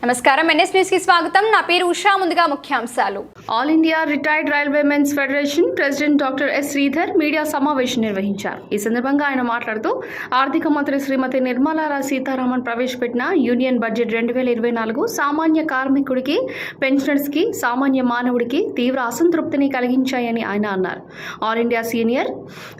నమస్కారం NS news కి స్వాగతం. నా పేరు ఉషా. ముందుగా ముఖ్యాంశాలు. All India retired railway men's federation president doctor S Sridhar media సమావేశం నిర్వహించారు. ఈ సందర్భంగా ఆయన మాట్లాడుతూ ఆర్థిక మంత్రి శ్రీమతి నిర్మలా సీతారామన్ ప్రవేశపెట్టిన యూనియన్ బడ్జెట్ 2024 సామాన్య కార్మికుడికి, పెన్షనర్స్ కి, సామాన్య మానవుడికి తీవ్ర అసంతృప్తిని కలిగించాయని ఆయన అన్నారు. ఆల్ ఇండియా సీనియర్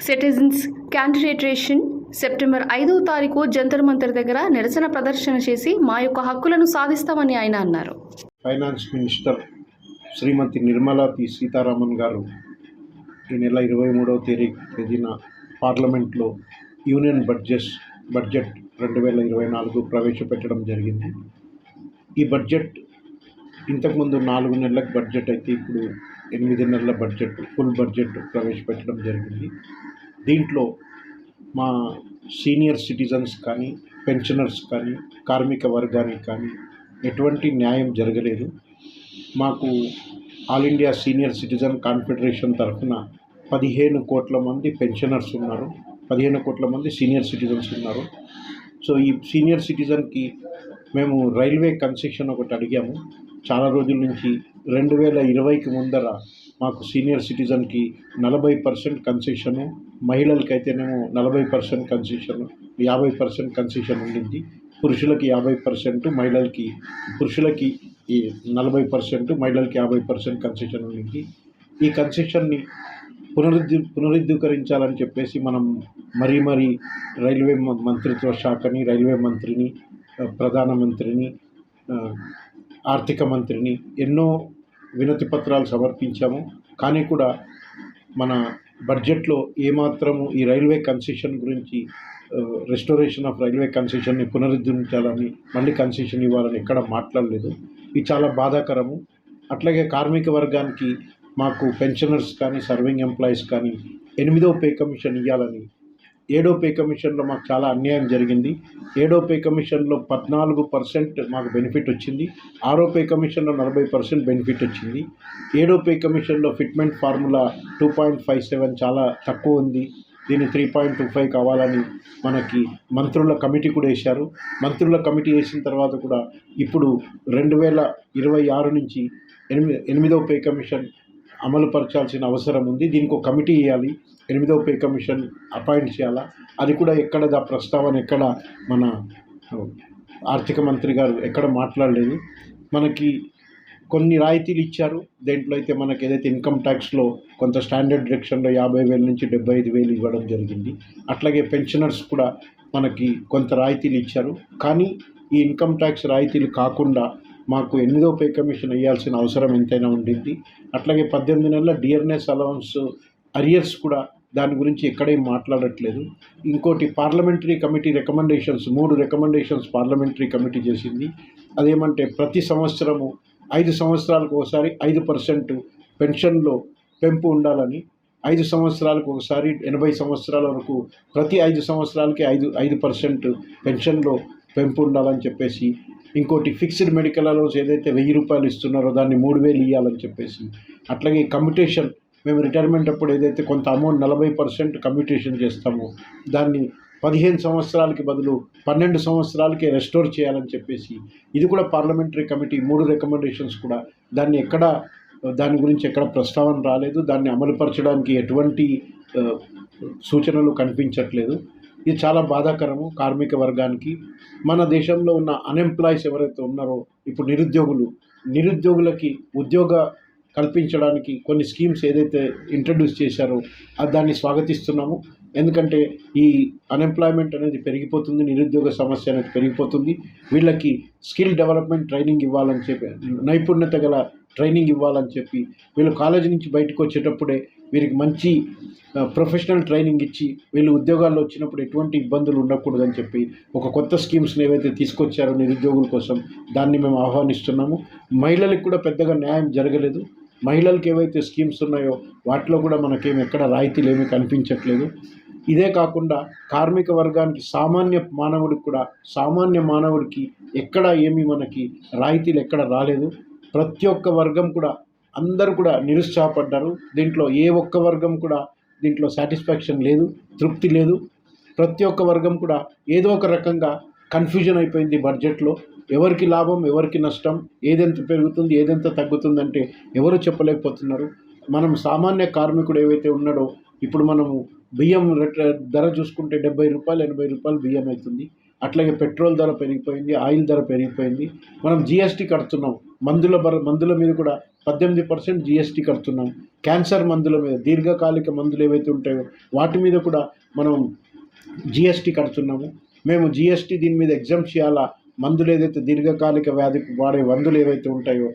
సిటిజన్స్ క్యాండిడేటేషన్ సెప్టెంబర్ 5వ తారీఖు జంతర్ మంతర్ దగ్గర నిరసన ప్రదర్శన చేసి మా యొక్క హక్కులను సాధిస్తామని ఆయన అన్నారు. ఫైనాన్స్ మినిస్టర్ శ్రీమతి నిర్మలా సీతారామన్ గారు ఈ నెల 23వ తేదీన పార్లమెంట్లో యూనియన్ బడ్జెట్ 2024 ప్రవేశపెట్టడం జరిగింది. ఈ బడ్జెట్ ఇంతకుముందు 4 నెలలకు బడ్జెట్ అయితే ఇప్పుడు 8 నెలల బడ్జెట్, ఫుల్ బడ్జెట్ ప్రవేశపెట్టడం జరిగింది. దీంట్లో మా సీనియర్ సిటిజన్స్ కానీ, పెన్షనర్స్ కానీ, కార్మిక వర్గానికి కానీ ఎటువంటి న్యాయం జరగలేదు. మాకు all India senior citizen confederation తరఫున 15 కోట్ల మంది పెన్షనర్స్ ఉన్నారు, 15 కోట్ల మంది సీనియర్ సిటిజన్స్ ఉన్నారు. సో ఈ సీనియర్ సిటిజన్కి మేము రైల్వే కన్సెషన్ ఒకటి అడిగాము. చాలా రోజుల నుంచి 2020కి ముందర మాకు సీనియర్ సిటిజన్కి 40% కన్సెషను, మహిళలకైతేనేమో 40% కన్సెషన్, 50% కన్సెషన్ ఉండింది. పురుషులకి 50%, పురుషులకి 40%, మహిళలకి 50% కన్సెషన్ ఉండింది. ఈ కన్సెషన్ని పునరుద్ధరించాలని చెప్పేసి మనం మరీ రైల్వే మంత్రిత్వ శాఖని, రైల్వే మంత్రిని, ప్రధానమంత్రిని, ఆర్థిక మంత్రిని ఎన్నో వినతి పత్రాలు సమర్పించాము. కానీ కూడా మన బడ్జెట్లో ఏమాత్రము ఈ రైల్వే కన్సెషన్ గురించి, రెస్టోరేషన్ ఆఫ్ రైల్వే కన్సెషన్ని పునరుద్ధరించాలని, మళ్ళీ కన్సెషన్ ఇవ్వాలని ఎక్కడ మాట్లాడలేదు. ఇది చాలా బాధాకరము. అట్లాగే కార్మిక వర్గానికి, మాకు పెన్షనర్స్ కానీ, సర్వింగ్ ఎంప్లాయీస్ కానీ 8వ పే కమిషన్ ఇవ్వాలని, 7వ పే కమిషన్లో మాకు చాలా అన్యాయం జరిగింది. 7వ పే కమిషన్లో 14% మాకు బెనిఫిట్ వచ్చింది. 6వ పే కమిషన్లో 40% బెనిఫిట్ వచ్చింది. 7వ పే కమిషన్లో ఫిట్మెంట్ ఫార్ములా 2.57 చాలా తక్కువ ఉంది. దీన్ని 3.25 కావాలని మనకి మంత్రుల కమిటీ కూడా వేశారు. మంత్రుల కమిటీ వేసిన తర్వాత కూడా ఇప్పుడు 2026 నుంచి 8వ పే కమిషన్ అమలు పరచాల్సిన అవసరం ఉంది. దీనికి ఒక కమిటీ వేయాలి, 8వ పే కమిషన్ అపాయింట్ చేయాలా. అది కూడా ఎక్కడ ప్రస్తావన ఎక్కడ మన ఆర్థిక మంత్రి గారు ఎక్కడ మాట్లాడలేదు. మనకి కొన్ని రాయితీలు ఇచ్చారు. దేంట్లో అయితే మనకి ఏదైతే ఇన్కమ్ ట్యాక్స్లో కొంత స్టాండర్డ్ డిడక్షన్లో 50,000 నుంచి 75,000 ఇవ్వడం జరిగింది. అట్లాగే పెన్షనర్స్ కూడా మనకి కొంత రాయితీలు ఇచ్చారు. కానీ ఈ ఇన్కమ్ ట్యాక్స్ రాయితీలు కాకుండా మాకు 8వ పే కమిషన్ వేయాల్సిన అవసరం ఎంతైనా ఉండింది. అట్లాగే 18 నెలల డియర్నెస్ అలవెన్స్ అరియర్స్ కూడా దాని గురించి ఎక్కడేం మాట్లాడట్లేదు. ఇంకోటి parliamentary committee recommendations, 3 recommendations parliamentary committee చేసింది. అదేమంటే ప్రతి సంవత్సరము 5 సంవత్సరాలకు ఒకసారి 5% పెన్షన్లో పెంపు ఉండాలని, 5 సంవత్సరాలకు ఒకసారి 80 సంవత్సరాల వరకు ప్రతి 5 సంవత్సరాలకి 5% పెన్షన్లో పెంపు ఉండాలని చెప్పేసి, ఇంకోటి ఫిక్స్డ్ మెడికల్ అలవెన్స్ ఏదైతే 1000 రూపాయలు ఇస్తున్నారో దాన్ని 3000 ఇవ్వాలని చెప్పేసి, అట్లాగే కమ్యూటేషన్ మేము రిటైర్మెంట్ అప్పుడు ఏదైతే కొంత అమౌంట్ 40% కమ్యూటేషన్ చేస్తామో దాన్ని 15 సంవత్సరాలకి బదులు 12 సంవత్సరాలకే రెస్టోర్ చేయాలని చెప్పేసి, ఇది కూడా పార్లమెంటరీ కమిటీ 3 రికమెండేషన్స్ కూడా దాని గురించి ఎక్కడ ప్రస్తావన రాలేదు. దాన్ని అమలుపరచడానికి ఎటువంటి సూచనలు కనిపించట్లేదు. ఇది చాలా బాధాకరము కార్మిక వర్గానికి. మన దేశంలో ఉన్న అన్ఎంప్లాయీస్ ఎవరైతే ఉన్నారో, ఇప్పుడు నిరుద్యోగులకి ఉద్యోగ కల్పించడానికి కొన్ని స్కీమ్స్ ఏదైతే ఇంట్రడ్యూస్ చేశారో దాన్ని స్వాగతిస్తున్నాము. ఎందుకంటే ఈ అన్ఎంప్లాయ్మెంట్ అనేది పెరిగిపోతుంది, నిరుద్యోగ సమస్య అనేది పెరిగిపోతుంది. వీళ్ళకి స్కిల్ డెవలప్మెంట్ ట్రైనింగ్ ఇవ్వాలని చెప్పి, నైపుణ్యత గల ట్రైనింగ్ ఇవ్వాలని చెప్పి, వీళ్ళు కాలేజీ నుంచి బయటకు వచ్చేటప్పుడే వీరికి మంచి ప్రొఫెషనల్ ట్రైనింగ్ ఇచ్చి వీళ్ళు ఉద్యోగాల్లో వచ్చినప్పుడు ఎటువంటి ఇబ్బందులు ఉండకూడదని చెప్పి ఒక కొత్త స్కీమ్స్ని ఏవైతే తీసుకొచ్చారో నిరుద్యోగుల కోసం, దాన్ని మేము ఆహ్వానిస్తున్నాము. మహిళలకు కూడా పెద్దగా న్యాయం జరగలేదు. మహిళలకు ఏవైతే స్కీమ్స్ ఉన్నాయో వాటిలో కూడా మనకేమి ఎక్కడ రాయితీలు ఏమీ కనిపించట్లేదు. ఇదే కాకుండా కార్మిక వర్గానికి, సామాన్య మానవుడికి ఎక్కడ ఏమీ మనకి రాయితీలు ఎక్కడ రాలేదు. ప్రతి ఒక్క వర్గం కూడా, అందరూ కూడా నిరుత్సాహపడ్డారు. దీంట్లో ఏ ఒక్క వర్గం కూడా దీంట్లో సాటిస్ఫాక్షన్ లేదు, తృప్తి లేదు. ప్రతి ఒక్క వర్గం కూడా ఏదో ఒక రకంగా కన్ఫ్యూజన్ అయిపోయింది బడ్జెట్లో. ఎవరికి లాభం ఎవరికి నష్టం, ఏదెంత పెరుగుతుంది ఏదెంత తగ్గుతుందంటే ఎవరు చెప్పలేకపోతున్నారు. మనం సామాన్య కార్మికుడు ఏవైతే ఉన్నాడో, ఇప్పుడు మనము బియ్యం ధర చూసుకుంటే 70 రూపాయలు 80 రూపాయలు బియ్యం అవుతుంది. అట్లాగే పెట్రోల్ ధర పెరిగిపోయింది, ఆయిల్ ధర పెరిగిపోయింది. మనం జిఎస్టీ కడుతున్నాం, మందుల మీద కూడా 18% జిఎస్టీ కడుతున్నాం. క్యాన్సర్ మందుల మీద, దీర్ఘకాలిక మందులు ఏవైతే ఉంటాయో వాటి మీద కూడా మనం జిఎస్టీ కడుతున్నాము. మేము జిఎస్టీ దీని మీద ఎగ్జామ్ చేయాలా, మందులు ఏదైతే దీర్ఘకాలిక వ్యాధికి వాడే మందులు ఏవైతే ఉంటాయో,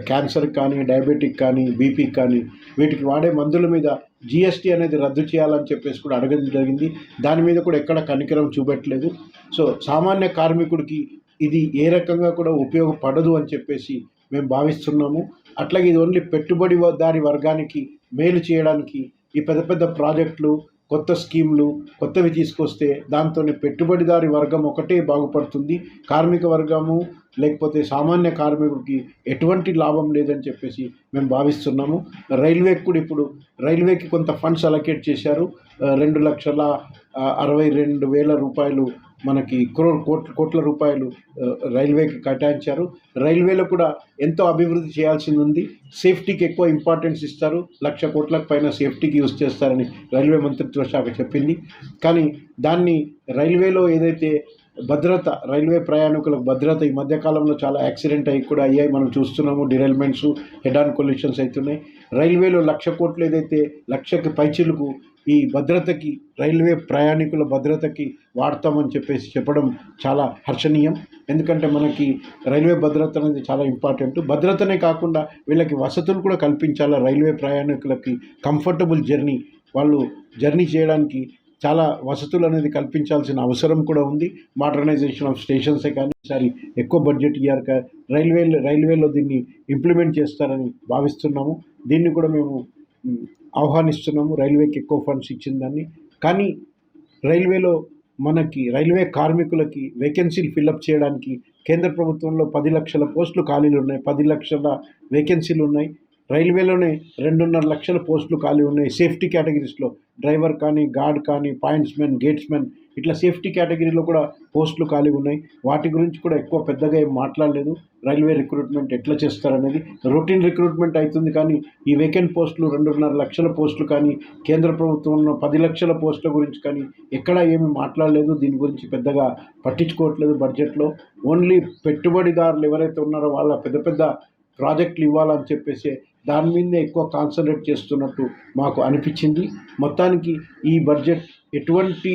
క్యాన్సర్ కానీ డయాబెటిక్ కానీ బీపీకి కానీ వీటికి వాడే మందుల మీద జిఎస్టీ అనేది రద్దు చేయాలని చెప్పేసి కూడా అడగడం జరిగింది. దాని మీద కూడా ఎక్కడ కనికరం చూపెట్టలేదు. సో సామాన్య కార్మికుడికి ఇది ఏ రకంగా కూడా ఉపయోగపడదు అని చెప్పేసి మేము భావిస్తున్నాము. అట్లాగే ఇది ఓన్లీ పెట్టుబడిదారి వర్గానికి మేలు చేయడానికి ఈ పెద్ద పెద్ద ప్రాజెక్టులు, కొత్త స్కీమ్లు కొత్తవి తీసుకొస్తే దాంతో పెట్టుబడిదారి వర్గం ఒకటే బాగుపడుతుంది. కార్మిక వర్గము లేకపోతే సామాన్య కార్మికుడికి ఎటువంటి లాభం లేదని చెప్పేసి మేము భావిస్తున్నాము. రైల్వేకి కూడా ఇప్పుడు రైల్వేకి కొంత ఫండ్స్ అలొకేట్ చేశారు. 2,62,000 రూపాయలు మనకి కోట్ల రూపాయలు రైల్వేకి కేటాయించారు. రైల్వేలో కూడా ఎంతో అభివృద్ధి చేయాల్సింది ఉంది. సేఫ్టీకి ఎక్కువ ఇంపార్టెన్స్ ఇస్తారు. 1,00,000 కోట్లకు పైన సేఫ్టీకి యూజ్ చేస్తారని రైల్వే మంత్రిత్వ శాఖ చెప్పింది. కానీ దాన్ని రైల్వేలో ఏదైతే భద్రత, రైల్వే ప్రయాణికులకు భద్రత ఈ మధ్యకాలంలో చాలా యాక్సిడెంట్ అయ్యాయి. మనం చూస్తున్నాము, డిరైల్మెంట్స్, హెడ్ ఆన్ కొలిషన్స్ అవుతున్నాయి. రైల్వేలో 1,00,000 కోట్లు ఏదైతే 1,00,000కి పైచిలుకు ఈ భద్రతకి, రైల్వే ప్రయాణికుల భద్రతకి వాడతామని చెప్పడం చాలా హర్షణీయం. ఎందుకంటే మనకి రైల్వే భద్రత అనేది చాలా ఇంపార్టెంట్. భద్రతనే కాకుండా వీళ్ళకి వసతులు కూడా కల్పించాలా. రైల్వే ప్రయాణికులకి కంఫర్టబుల్ జర్నీ, వాళ్ళు జర్నీ చేయడానికి చాలా వసతులు అనేది కల్పించాల్సిన అవసరం కూడా ఉంది. మోడర్నైజేషన్ ఆఫ్ స్టేషన్సే కానీ ఈసారి ఎక్కువ బడ్జెట్ ఇయ్యారు. రైల్వేలో దీన్ని ఇంప్లిమెంట్ చేస్తారని భావిస్తున్నాము. దీన్ని కూడా మేము ఆహ్వానిస్తున్నాము, రైల్వేకి ఎక్కువ ఫండ్స్ ఇచ్చిన దాన్ని. కానీ రైల్వేలో మనకి రైల్వే కార్మికులకి వేకెన్సీలు ఫిల్అప్ చేయడానికి కేంద్ర ప్రభుత్వంలో 10 లక్షల పోస్టులు ఖాళీలు ఉన్నాయి, 10 లక్షల వేకెన్సీలు ఉన్నాయి. రైల్వేలోనే 2.5 లక్షల పోస్టులు ఖాళీ ఉన్నాయి. సేఫ్టీ కేటగిరీస్లో డ్రైవర్ కానీ, గార్డ్ కానీ, పాయింట్స్మెన్, గేట్స్మెన్, ఇట్లా సేఫ్టీ కేటగిరీలో కూడా పోస్టులు ఖాళీ ఉన్నాయి. వాటి గురించి కూడా ఎక్కువ పెద్దగా ఏం మాట్లాడలేదు. రైల్వే రిక్రూట్మెంట్ ఎట్లా చేస్తారనేది రొటీన్ రిక్రూట్మెంట్ అవుతుంది. కానీ ఈ వేకెంట్ పోస్టులు 2.5 లక్షల పోస్టులు కానీ, కేంద్ర ప్రభుత్వంలో 10 లక్షల పోస్టుల గురించి కానీ ఎక్కడా ఏమీ మాట్లాడలేదు. దీని గురించి పెద్దగా పట్టించుకోవట్లేదు బడ్జెట్లో. ఓన్లీ పెట్టుబడిదారులు ఎవరైతే ఉన్నారో వాళ్ళ పెద్ద పెద్ద ప్రాజెక్టులు ఇవ్వాలని చెప్పేసి దాని మీదే ఎక్కువ కాన్సన్ట్రేట్ చేస్తున్నట్టు మాకు అనిపించింది. మొత్తానికి ఈ బడ్జెట్ ఎటువంటి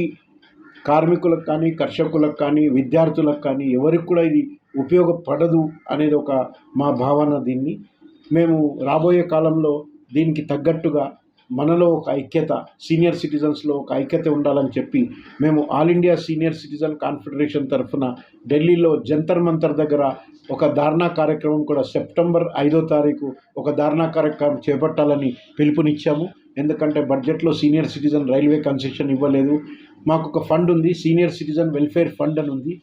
కార్మికులకు కానీ, కర్షకులకు కానీ, విద్యార్థులకు కానీ ఎవరికి కూడా ఇది ఉపయోగపడదు అనేది ఒక మా భావన. దీన్ని మేము రాబోయే కాలంలో దీనికి తగ్గట్టుగా మనలో ఒక ఐక్యత, సీనియర్ సిటిజన్స్లో ఒక ఐక్యత ఉండాలని చెప్పి మేము all India senior citizen confederation తరఫున ఢిల్లీలో జంతర్ మంతర్ దగ్గర ఒక ధారణా కార్యక్రమం కూడా సెప్టెంబర్ 5వ తారీఖు ఒక ధారణా కార్యక్రమం చేపట్టాలని పిలుపునిచ్చాము. ఎందుకంటే బడ్జెట్లో సీనియర్ సిటిజన్ రైల్వే కన్సెషన్ ఇవ్వలేదు. మాకు ఒక ఫండ్ ఉంది, సీనియర్ సిటిజన్ వెల్ఫేర్ ఫండ్ అని ఉంది.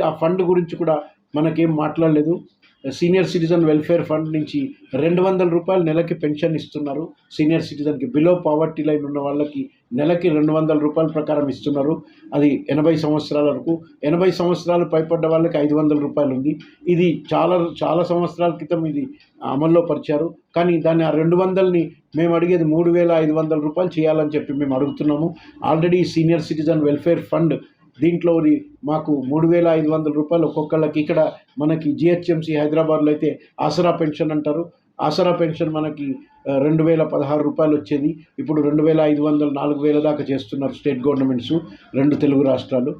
ఆ ఫండ్ గురించి కూడా మనకేం మాట్లాడలేదు. సీనియర్ సిటిజన్ వెల్ఫేర్ ఫండ్ నుంచి 200 రూపాయలు నెలకి పెన్షన్ ఇస్తున్నారు. సీనియర్ సిటిజన్కి బిలో పావర్టీ లైన్ ఉన్న వాళ్ళకి నెలకి 200 రూపాయల ప్రకారం ఇస్తున్నారు. అది 80 సంవత్సరాల వరకు. 80 సంవత్సరాలు పైపడ్డ వాళ్ళకి 500 రూపాయలు ఉంది. ఇది చాలా సంవత్సరాల క్రితం ఇది అమల్లో పరిచారు. కానీ దాన్ని ఆ 200ని మేము అడిగేది 3,500 రూపాయలు చేయాలని చెప్పి మేము అడుగుతున్నాము. Already senior citizen welfare fund దీంట్లో మాకు 3,500 రూపాయలు ఒక్కొక్కళ్ళకి. ఇక్కడ మనకి జిహెచ్ఎంసీ హైదరాబాద్లో అయితే ఆసరా పెన్షన్ అంటారు. ఆసరా పెన్షన్ మనకి 2,016 రూపాయలు వచ్చేది. ఇప్పుడు 2,500, 4,000 దాకా చేస్తున్నారు స్టేట్ గవర్నమెంట్స్, 2 తెలుగు రాష్ట్రాలు.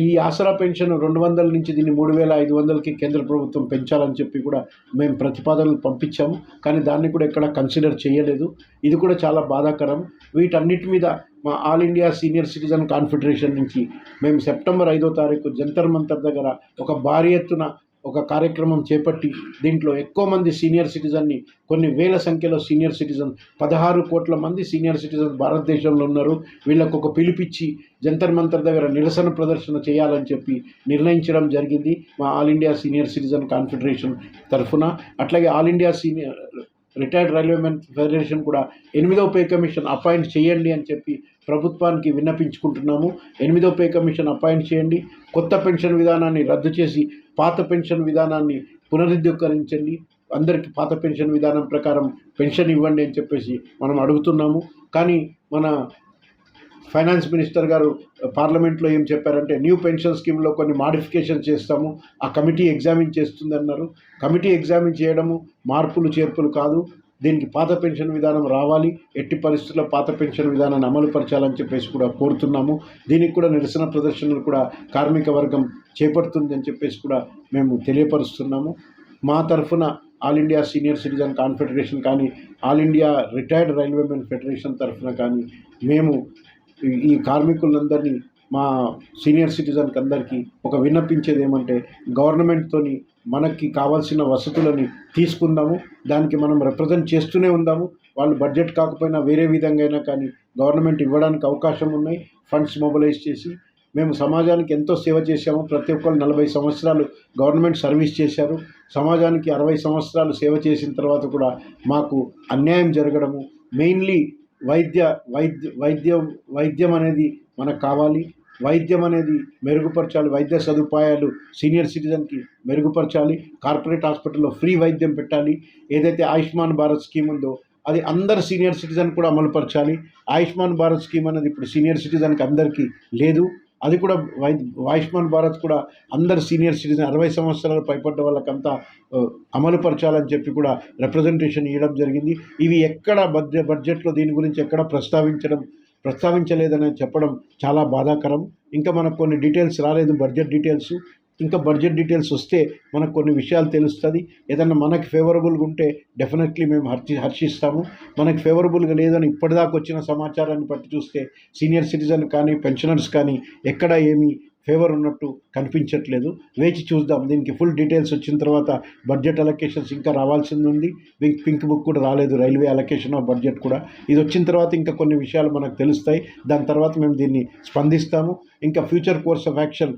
ఈ ఆసరా పెన్షన్ 200 నుంచి దీన్ని 3,500కి కేంద్ర ప్రభుత్వం పెంచాలని చెప్పి కూడా మేము ప్రతిపాదనలు పంపించాము. కానీ దాన్ని కూడా ఎక్కడ కన్సిడర్ చేయలేదు. ఇది కూడా చాలా బాధాకరం. వీటన్నిటి మీద మా all India senior citizen confederation నుంచి మేము సెప్టెంబర్ 5వ తారీఖు జంతర్ మంతర్ దగ్గర ఒక భారీ ఎత్తున ఒక కార్యక్రమం చేపట్టి దీంట్లో ఎక్కువ మంది సీనియర్ సిటిజన్ని, కొన్ని వేల సంఖ్యలో సీనియర్ సిటిజన్, 16 కోట్ల మంది సీనియర్ సిటిజన్ భారతదేశంలో ఉన్నారు. వీళ్ళకు ఒక పిలిపిచ్చి జంతర్ మంతర్ దగ్గర నిరసన ప్రదర్శన చేయాలని చెప్పి నిర్ణయించడం జరిగింది మా all India senior citizen confederation తరఫున. అట్లాగే all India retired railway men federation కూడా 8వ పే కమిషన్ అపాయింట్ చేయండి అని చెప్పి ప్రభుత్వానికి విన్నపించుకుంటున్నాము. 8వ పే కమిషన్ అపాయింట్ చేయండి. కొత్త పెన్షన్ విధానాన్ని రద్దు చేసి పాత పెన్షన్ విధానాన్ని పునరుద్ధరించండి, అందరికీ పాత పెన్షన్ విధానం ప్రకారం పెన్షన్ ఇవ్వండి అని చెప్పేసి మనం అడుగుతున్నాము. కానీ మన ఫైనాన్స్ మినిస్టర్ గారు పార్లమెంట్లో ఏం చెప్పారంటే న్యూ పెన్షన్ స్కీమ్లో కొన్ని మాడిఫికేషన్ చేస్తాము, ఆ కమిటీ ఎగ్జామిన్ చేస్తుంది అన్నారు. కమిటీ ఎగ్జామిన్ చేయడము మార్పులు చేర్పులు కాదు, దీనికి పాత పెన్షన్ విధానం రావాలి, ఎట్టి పరిస్థితుల్లో పాత పెన్షన్ విధానాన్ని అమలుపరచాలని చెప్పేసి కూడా కోరుతున్నాము. దీనికి కూడా నిరసన ప్రదర్శనలు కూడా కార్మిక వర్గం చేపడుతుందని చెప్పేసి కూడా మేము తెలియపరుస్తున్నాము. మా తరఫున all India senior citizen confederation కానీ, all India retired railwaymen federation తరఫున కానీ మేము ఈ కార్మికులందరినీ, మా సీనియర్ సిటిజన్కి అందరికీ ఒక విన్నపించేది ఏమంటే గవర్నమెంట్తోని మనకి కావాల్సిన వసతులని తీసుకుందాము, దానికి మనం రిప్రజెంట్ చేస్తూనే ఉందాము. వాళ్ళు బడ్జెట్ కాకపోయినా వేరే విధంగా అయినా కానీ గవర్నమెంట్ ఇవ్వడానికి అవకాశం ఉన్నాయి. ఫండ్స్ మొబిలైజ్ చేసి మేము సమాజానికి ఎంతో సేవ చేశాము. ప్రతి ఒక్కరు 40 సంవత్సరాలు గవర్నమెంట్ సర్వీస్ చేశారు. సమాజానికి 60 సంవత్సరాలు సేవ చేసిన తర్వాత కూడా మాకు అన్యాయం జరగడము, మెయిన్లీ వైద్యం అనేది మనకు కావాలి. వైద్యం అనేది మెరుగుపరచాలి, వైద్య సదుపాయాలు సీనియర్ సిటిజన్కి మెరుగుపరచాలి. కార్పొరేట్ హాస్పిటల్లో ఫ్రీ వైద్యం పెట్టాలి. ఏదైతే ఆయుష్మాన్ భారత్ స్కీమ్ ఉందో అది అందరు సీనియర్ సిటిజన్ కూడా అమలుపరచాలి. ఆయుష్మాన్ భారత్ స్కీమ్ అనేది ఇప్పుడు సీనియర్ సిటిజన్కి అందరికీ లేదు. అది కూడా ఆయుష్మాన్ భారత్ కూడా అందరు సీనియర్ సిటిజన్ 60 సంవత్సరాలు పైపడ్డ వాళ్ళకంతా అమలుపరచాలని చెప్పి కూడా రిప్రజెంటేషన్ ఇవ్వడం జరిగింది. ఇవి ఎక్కడ బడ్జెట్లో దీని గురించి ఎక్కడ ప్రస్తావించలేదని చెప్పడం చాలా బాధాకరం. ఇంకా మనకు కొన్ని డీటెయిల్స్ రాలేదు, బడ్జెట్ డీటెయిల్స్. ఇంకా బడ్జెట్ డీటెయిల్స్ వస్తే మనకు కొన్ని విషయాలు తెలుస్తుంది. ఏదన్నా మనకి ఫేవరబుల్గా ఉంటే డెఫినెట్లీ మేము హర్షిస్తాము. మనకి ఫేవరబుల్గా లేదని ఇప్పటిదాకా వచ్చిన సమాచారాన్ని బట్టి చూస్తే సీనియర్ సిటిజన్ కానీ పెన్షనర్స్ కానీ ఎక్కడ ఏమీ ఫేవర్ ఉన్నట్టు కనిపించట్లేదు. వేచి చూద్దాం. దీనికి ఫుల్ డీటెయిల్స్ వచ్చిన తర్వాత బడ్జెట్ అలొకేషన్స్ ఇంకా రావాల్సింది ఉంది. పింక్ బుక్ కూడా రాలేదు, రైల్వే అలొకేషన్ ఆఫ్ బడ్జెట్ కూడా. ఇది వచ్చిన తర్వాత ఇంకా కొన్ని విషయాలు మనకు తెలుస్తాయి. దాని తర్వాత మేము దీన్ని స్పందిస్తాము. ఇంకా ఫ్యూచర్ కోర్స్ ఆఫ్ యాక్షన్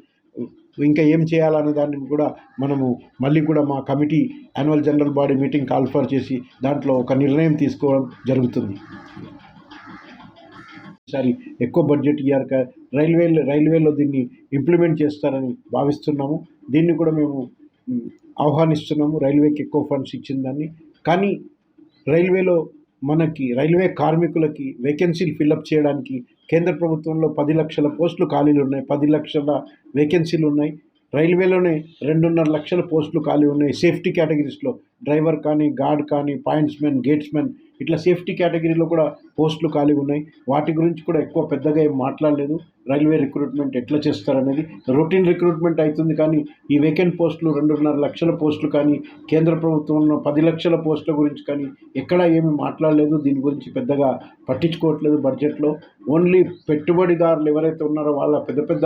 ఇంకా ఏం చేయాలనే దాన్ని కూడా మనము మళ్ళీ కూడా మా committee annual general body meeting call for చేసి దాంట్లో ఒక నిర్ణయం తీసుకోవడం జరుగుతుంది. ఈసారి ఎక్కువ బడ్జెట్ ఇయర్ రైల్వేలో దీన్ని ఇంప్లిమెంట్ చేస్తారని భావిస్తున్నాము. దీన్ని కూడా మేము ఆహ్వానిస్తున్నాము, రైల్వేకి ఎక్కువ ఫండ్స్ ఇచ్చిన దాన్ని. కానీ రైల్వేలో రైల్వే కార్మికులకి వేకెన్సీలు ఫిల్అప్ చేయడానికి కేంద్ర ప్రభుత్వంలో 10 లక్షల పోస్టులు ఖాళీలు ఉన్నాయి, 10 లక్షల వేకెన్సీలు ఉన్నాయి. రైల్వేలోనే 2.5 లక్షల పోస్టులు ఖాళీ ఉన్నాయి. సేఫ్టీ కేటగిరీస్లో డ్రైవర్ కానీ, గార్డ్ కానీ, పాయింట్స్మెన్, గేట్స్మెన్, ఇట్లా సేఫ్టీ కేటగిరీలో కూడా పోస్టులు ఖాళీ ఉన్నాయి. వాటి గురించి కూడా ఎక్కువ పెద్దగా ఏం మాట్లాడలేదు. రైల్వే రిక్రూట్మెంట్ ఎట్లా చేస్తారనేది రొటీన్ రిక్రూట్మెంట్ అవుతుంది. కానీ ఈ వేకెంట్ పోస్టులు 2.5 లక్షల పోస్టులు కానీ, కేంద్ర ప్రభుత్వంలో 10 లక్షల పోస్టుల గురించి కానీ ఎక్కడా ఏమీ మాట్లాడలేదు. దీని గురించి పెద్దగా పట్టించుకోవట్లేదు బడ్జెట్లో. ఓన్లీ పెట్టుబడిదారులు ఎవరైతే ఉన్నారో వాళ్ళ పెద్ద పెద్ద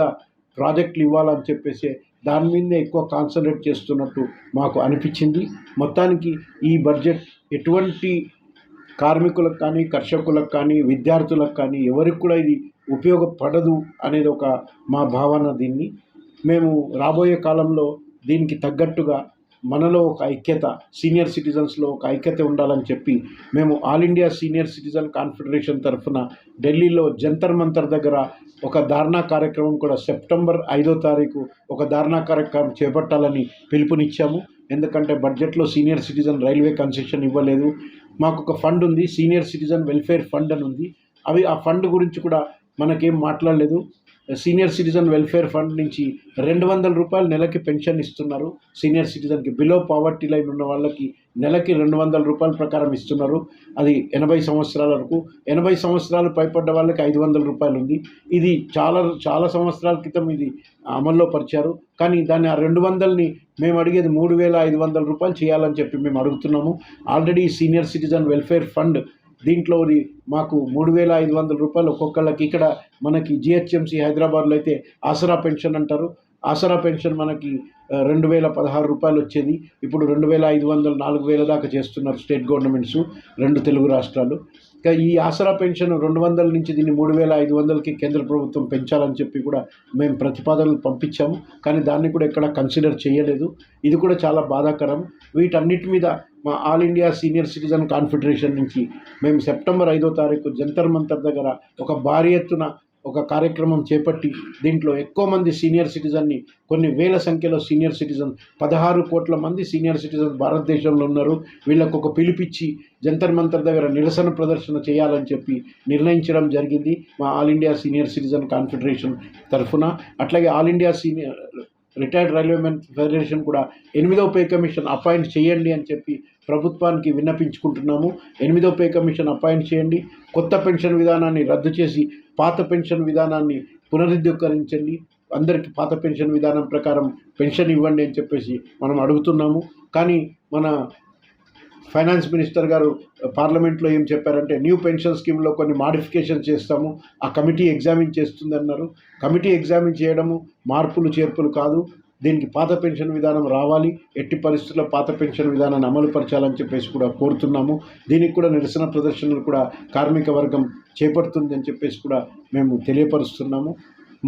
ప్రాజెక్టులు ఇవ్వాలని చెప్పేసి దాని మీదే ఎక్కువ కాన్సన్ట్రేట్ చేస్తున్నట్టు మాకు అనిపించింది. మొత్తానికి ఈ బడ్జెట్ ఎటువంటి కార్మికులకు కానీ, కర్షకులకు కానీ, విద్యార్థులకు కానీ ఎవరికి కూడా ఇది ఉపయోగపడదు అనేది ఒక మా భావన. దీన్ని మేము రాబోయే కాలంలో దీనికి తగ్గట్టుగా మనలో ఒక ఐక్యత, సీనియర్ సిటిజన్స్లో ఒక ఐక్యత ఉండాలని చెప్పి మేము all India senior citizen confederation తరఫున ఢిల్లీలో జంతర్ మంతర్ దగ్గర ఒక ధారణా కార్యక్రమం కూడా సెప్టెంబర్ 5వ తారీఖు ఒక ధారణా కార్యక్రమం చేపట్టాలని పిలుపునిచ్చాము. ఎందుకంటే బడ్జెట్లో సీనియర్ సిటిజన్ రైల్వే కన్సెషన్ ఇవ్వలేదు. మాకు ఒక ఫండ్ ఉంది, సీనియర్ సిటిజన్ వెల్ఫేర్ ఫండ్ అని ఉంది. ఆ ఫండ్ గురించి కూడా మనకేం మాట్లాడలేదు. సీనియర్ సిటిజన్ వెల్ఫేర్ ఫండ్ నుంచి 200 రూపాయలు నెలకి పెన్షన్ ఇస్తున్నారు. సీనియర్ సిటిజన్కి బిలో పావర్టీ లైన్ ఉన్న వాళ్ళకి నెలకి 200 రూపాయల ప్రకారం ఇస్తున్నారు. అది 80 సంవత్సరాల వరకు. 80 సంవత్సరాలు పైపడ్డ వాళ్ళకి 500 రూపాయలు ఉంది. ఇది చాలా సంవత్సరాల క్రితం ఇది అమల్లో పరిచారు. కానీ దాన్ని ఆ 200ని మేము అడిగేది 3,500 రూపాయలు చేయాలని చెప్పి మేము అడుగుతున్నాము. Already senior citizen welfare fund దీంట్లో మాకు 3,500 రూపాయలు ఒక్కొక్కళ్ళకి. ఇక్కడ మనకి జిహెచ్ఎంసీ హైదరాబాద్లో అయితే ఆసరా పెన్షన్ అంటారు. ఆసరా పెన్షన్ మనకి 2,016 రూపాయలు వచ్చేది. ఇప్పుడు 2,500, 4,000 దాకా చేస్తున్నారు స్టేట్ గవర్నమెంట్స్, 2 తెలుగు రాష్ట్రాలు. ఈ ఆసరా పెన్షన్ 200 నుంచి దీన్ని 3,500కి కేంద్ర ప్రభుత్వం పెంచాలని చెప్పి కూడా మేము ప్రతిపాదనలు పంపించాము. కానీ దాన్ని కూడా ఎక్కడ కన్సిడర్ చేయలేదు. ఇది కూడా చాలా బాధాకరం. వీటన్నిటి మీద మా all India senior citizen confederation నుంచి మేము సెప్టెంబర్ 5వ తారీఖు జంతర్ మంతర్ దగ్గర ఒక భారీ ఎత్తున ఒక కార్యక్రమం చేపట్టి దీంట్లో ఎక్కువ మంది సీనియర్ సిటిజన్ని, కొన్ని వేల సంఖ్యలో సీనియర్ సిటిజన్, 16 కోట్ల మంది సీనియర్ సిటిజన్ భారతదేశంలో ఉన్నారు. వీళ్ళకు ఒక పిలిపిచ్చి జంతర్ మంతర్ దగ్గర నిరసన ప్రదర్శన చేయాలని చెప్పి నిర్ణయించడం జరిగింది మా all India senior citizen confederation తరఫున. అట్లాగే all India retired railwaymen federation కూడా 8వ పే కమిషన్ అపాయింట్ చేయండి అని చెప్పి ప్రభుత్వానికి విన్నపించుకుంటున్నాము. 8వ పే కమిషన్ అపాయింట్ చేయండి, కొత్త పెన్షన్ విధానాన్ని రద్దు చేసి పాత పెన్షన్ విధానాన్ని పునరుద్ధరించండి, అందరికీ పాత పెన్షన్ విధానం ప్రకారం పెన్షన్ ఇవ్వండి అని చెప్పేసి మనం అడుగుతున్నాము. కానీ మన ఫైనాన్స్ మినిస్టర్ గారు పార్లమెంట్లో ఏం చెప్పారంటే న్యూ పెన్షన్ స్కీమ్లో కొన్ని మాడిఫికేషన్ చేస్తాము, ఆ కమిటీ ఎగ్జామిన్ చేస్తుంది అన్నారు. కమిటీ ఎగ్జామిన్ చేయడము మార్పులు చేర్పులు కాదు, దీనికి పాత పెన్షన్ విధానం రావాలి, ఎట్టి పరిస్థితుల్లో పాత పెన్షన్ విధానాన్ని అమలుపరచాలని చెప్పేసి కూడా కోరుతున్నాము. దీనికి కూడా నిరసన ప్రదర్శనలు కూడా కార్మిక వర్గం చేపడుతుంది అని చెప్పేసి కూడా మేము తెలియపరుస్తున్నాము.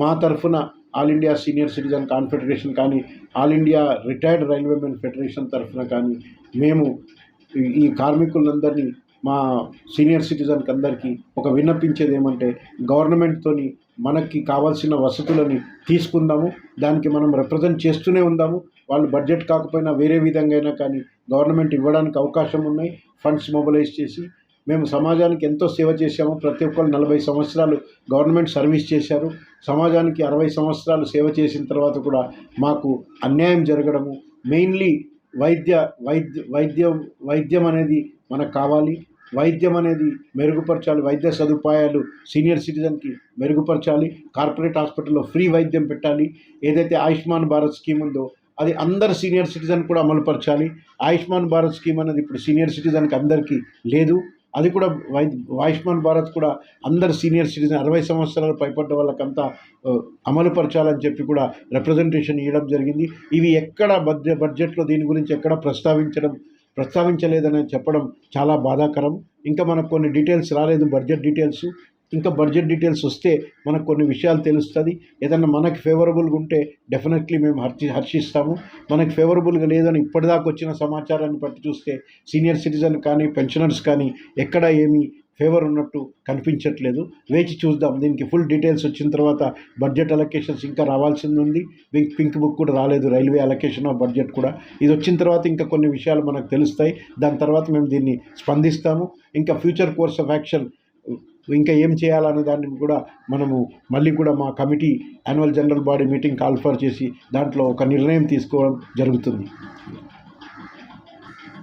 మా తరఫున all India senior citizen confederation కానీ all India retired railwaymen federation తరఫున కానీ మేము ఈ కార్మికులందరినీ, మా సీనియర్ సిటిజన్కి అందరికీ ఒక విన్నపించేది ఏమంటే గవర్నమెంట్తోని మనకి కావాల్సిన వసతులని తీసుకుందాము, దానికి మనం రిప్రజెంట్ చేస్తూనే ఉందాము. వాళ్ళు బడ్జెట్ కాకపోయినా వేరే విధంగా అయినా కానీ గవర్నమెంట్ ఇవ్వడానికి అవకాశం ఉన్నాయి. ఫండ్స్ మొబిలైజ్ చేసి మేము సమాజానికి ఎంతో సేవ చేశాము. ప్రతి ఒక్కరు 40 సంవత్సరాలు గవర్నమెంట్ సర్వీస్ చేశారు. సమాజానికి 60 సంవత్సరాలు సేవ చేసిన తర్వాత కూడా మాకు అన్యాయం జరగడము, మెయిన్లీ వైద్యం అనేది మనకు కావాలి. వైద్యం అనేది మెరుగుపరచాలి, వైద్య సదుపాయాలు సీనియర్ సిటిజన్కి మెరుగుపరచాలి. కార్పొరేట్ హాస్పిటల్లో ఫ్రీ వైద్యం పెట్టాలి. ఏదైతే ఆయుష్మాన్ భారత్ స్కీమ్ ఉందో అది అందరు సీనియర్ సిటిజన్ కూడా అమలుపరచాలి. ఆయుష్మాన్ భారత్ స్కీమ్ అనేది ఇప్పుడు సీనియర్ సిటిజన్కి అందరికీ లేదు. అది కూడా ఆయుష్మాన్ భారత్ కూడా అందరు సీనియర్ సిటిజన్ 60 సంవత్సరాలు పైపడ్డ వాళ్ళకంతా అమలుపరచాలని చెప్పి కూడా రిప్రజెంటేషన్ ఇవ్వడం జరిగింది. ఇవి ఎక్కడ బడ్జెట్లో దీని గురించి ఎక్కడ ప్రస్తావించలేదని చెప్పడం చాలా బాధాకరం. ఇంకా మనకు కొన్ని డీటెయిల్స్ రాలేదు, బడ్జెట్ డీటెయిల్స్. ఇంకా బడ్జెట్ డీటెయిల్స్ వస్తే మనకు కొన్ని విషయాలు తెలుస్తుంది. ఏదన్నా మనకి ఫేవరబుల్గా ఉంటే డెఫినెట్లీ మేము హర్షిస్తాము. మనకి ఫేవరబుల్గా లేదని ఇప్పటిదాకా వచ్చిన సమాచారాన్ని బట్టి చూస్తే సీనియర్ సిటిజన్ కానీ పెన్షనర్స్ కానీ ఎక్కడ ఏమీ ఫేవర్ ఉన్నట్టు కనిపించట్లేదు. వేచి చూద్దాం. దీనికి ఫుల్ డీటెయిల్స్ వచ్చిన తర్వాత బడ్జెట్ అలొకేషన్స్ ఇంకా రావాల్సింది ఉంది. పింక్ బుక్ కూడా రాలేదు, రైల్వే అలొకేషన్ ఆఫ్ బడ్జెట్ కూడా. ఇది వచ్చిన తర్వాత ఇంకా కొన్ని విషయాలు మనకు తెలుస్తాయి. దాని తర్వాత మేము దీన్ని స్పందిస్తాము. ఇంకా ఫ్యూచర్ కోర్స్ ఆఫ్ యాక్షన్ ఇంకా ఏం చేయాలనే దాన్ని కూడా మనము మళ్ళీ కూడా మా committee annual general body meeting call for చేసి దాంట్లో ఒక నిర్ణయం తీసుకోవడం జరుగుతుంది.